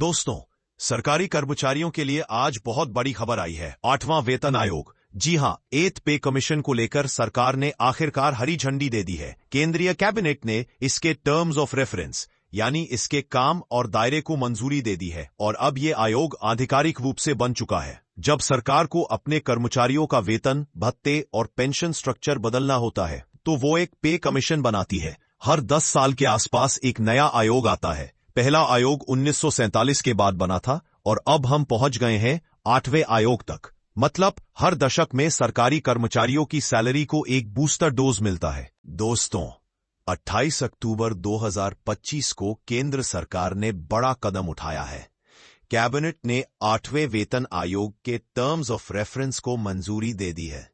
दोस्तों, सरकारी कर्मचारियों के लिए आज बहुत बड़ी खबर आई है। 8वां वेतन आयोग, जी हां, 8th पे कमीशन को लेकर सरकार ने आखिरकार हरी झंडी दे दी है। केंद्रीय कैबिनेट ने इसके टर्म्स ऑफ रेफरेंस यानी इसके काम और दायरे को मंजूरी दे दी है और अब ये आयोग आधिकारिक रूप से बन चुका है। जब सरकार को अपने कर्मचारियों का वेतन, भत्ते और पेंशन स्ट्रक्चर बदलना होता है तो वो एक पे कमीशन बनाती है। हर 10 साल के आसपास एक नया आयोग आता है। पहला आयोग 1947 के बाद बना था और अब हम पहुंच गए हैं 8वें आयोग तक। मतलब हर दशक में सरकारी कर्मचारियों की सैलरी को एक बूस्टर डोज मिलता है। दोस्तों, 28 अक्टूबर 2025 को केंद्र सरकार ने बड़ा कदम उठाया है। कैबिनेट ने 8वें वेतन आयोग के टर्म्स ऑफ रेफरेंस को मंजूरी दे दी है।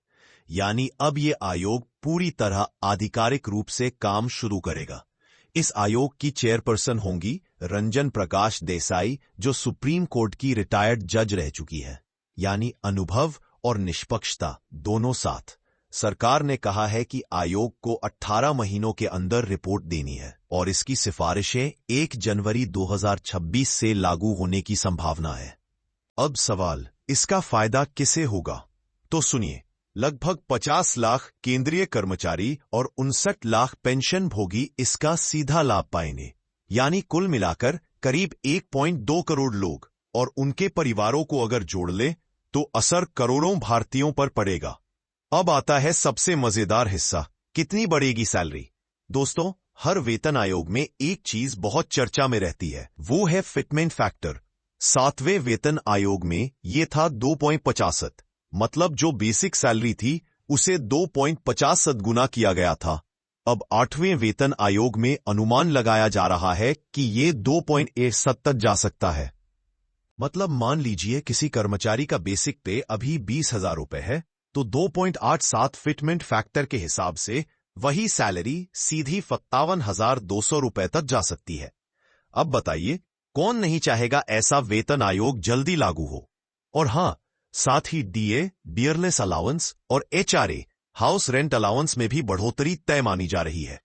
यानी अब ये आयोग पूरी तरह आधिकारिक रूप से काम शुरू करेगा। इस आयोग की चेयरपर्सन होंगी रंजन प्रकाश देसाई, जो सुप्रीम कोर्ट की रिटायर्ड जज रह चुकी है। यानी अनुभव और निष्पक्षता दोनों साथ। सरकार ने कहा है कि आयोग को 18 महीनों के अंदर रिपोर्ट देनी है और इसकी सिफारिशें 1 जनवरी 2026 से लागू होने की संभावना है। अब सवाल, इसका फायदा किसे होगा? तो सुनिए, लगभग 50 लाख केंद्रीय कर्मचारी और 59 लाख पेंशन भोगी इसका सीधा लाभ पाएंगे। यानी कुल मिलाकर करीब 1.2 करोड़ लोग, और उनके परिवारों को अगर जोड़ ले तो असर करोड़ों भारतीयों पर पड़ेगा। अब आता है सबसे मजेदार हिस्सा, कितनी बढ़ेगी सैलरी? दोस्तों, हर वेतन आयोग में एक चीज बहुत चर्चा में रहती है, वो है फिटमेंट फैक्टर। 7वें वेतन आयोग में ये था 2.50, मतलब जो बेसिक सैलरी थी उसे 2.50 गुना किया गया था। अब 8वें वेतन आयोग में अनुमान लगाया जा रहा है कि ये 2.61 तक जा सकता है। मतलब मान लीजिए किसी कर्मचारी का बेसिक पे अभी 20,000 रुपए है, तो 2.87 फिटमेंट फैक्टर के हिसाब से वही सैलरी सीधी 57,200 रुपए तक जा सकती है। अब बताइए, कौन नहीं चाहेगा ऐसा वेतन आयोग जल्दी लागू हो? और हां, साथ ही डीए, बियरलेस अलाउंस और एचआरए, हाउस रेंट अलाउंस में भी बढ़ोतरी तय मानी जा रही है।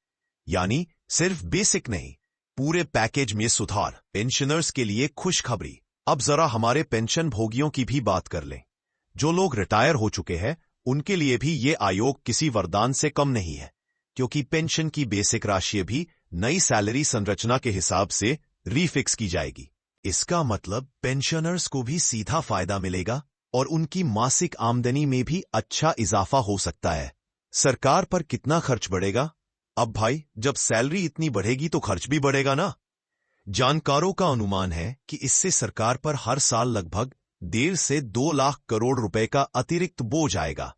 यानी सिर्फ बेसिक नहीं, पूरे पैकेज में सुधार। पेंशनर्स के लिए खुशखबरी। अब जरा हमारे पेंशन भोगियों की भी बात कर लें। जो लोग रिटायर हो चुके हैं उनके लिए भी ये आयोग किसी वरदान से कम नहीं है, क्योंकि पेंशन की बेसिक राशि भी नई सैलरी संरचना के हिसाब से रीफिक्स की जाएगी। इसका मतलब पेंशनर्स को भी सीधा फायदा मिलेगा और उनकी मासिक आमदनी में भी अच्छा इजाफा हो सकता है। सरकार पर कितना खर्च बढ़ेगा? अब भाई, जब सैलरी इतनी बढ़ेगी तो खर्च भी बढ़ेगा ना। जानकारों का अनुमान है कि इससे सरकार पर हर साल लगभग 1.5 से 2 लाख करोड़ रुपए का अतिरिक्त बोझ आएगा।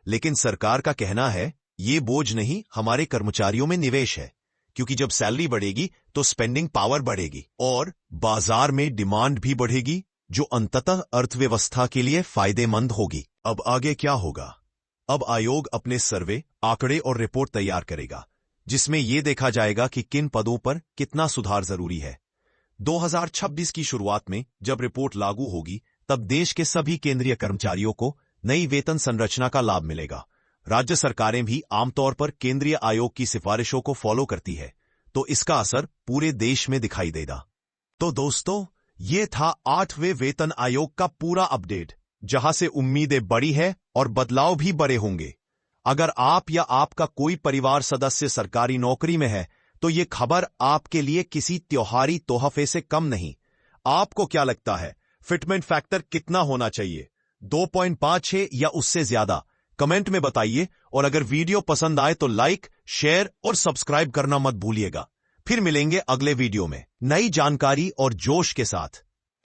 लेकिन सरकार का कहना है ये बोझ नहीं, हमारे कर्मचारियों में निवेश है, क्योंकि जब सैलरी बढ़ेगी तो स्पेंडिंग पावर बढ़ेगी और बाजार में डिमांड भी बढ़ेगी, जो अंततः अर्थव्यवस्था के लिए फायदेमंद होगी। अब आगे क्या होगा? अब आयोग अपने सर्वे, आंकड़े और रिपोर्ट तैयार करेगा, जिसमें यह देखा जाएगा कि किन पदों पर कितना सुधार जरूरी है। 2026 की शुरुआत में जब रिपोर्ट लागू होगी तब देश के सभी केंद्रीय कर्मचारियों को नई वेतन संरचना का लाभ मिलेगा। राज्य सरकारें भी आमतौर पर केंद्रीय आयोग की सिफारिशों को फॉलो करती है, तो इसका असर पूरे देश में दिखाई देगा। तो दोस्तों, ये था 8वें वेतन आयोग का पूरा अपडेट, जहां से उम्मीदें बड़ी है और बदलाव भी बड़े होंगे। अगर आप या आपका कोई परिवार सदस्य सरकारी नौकरी में है तो ये खबर आपके लिए किसी त्योहारी तोहफे से कम नहीं। आपको क्या लगता है, फिटमेंट फैक्टर कितना होना चाहिए? 2.5 है या उससे ज्यादा? कमेंट में बताइए, और अगर वीडियो पसंद आए तो लाइक, शेयर और सब्सक्राइब करना मत भूलिएगा। फिर मिलेंगे अगले वीडियो में नई जानकारी और जोश के साथ।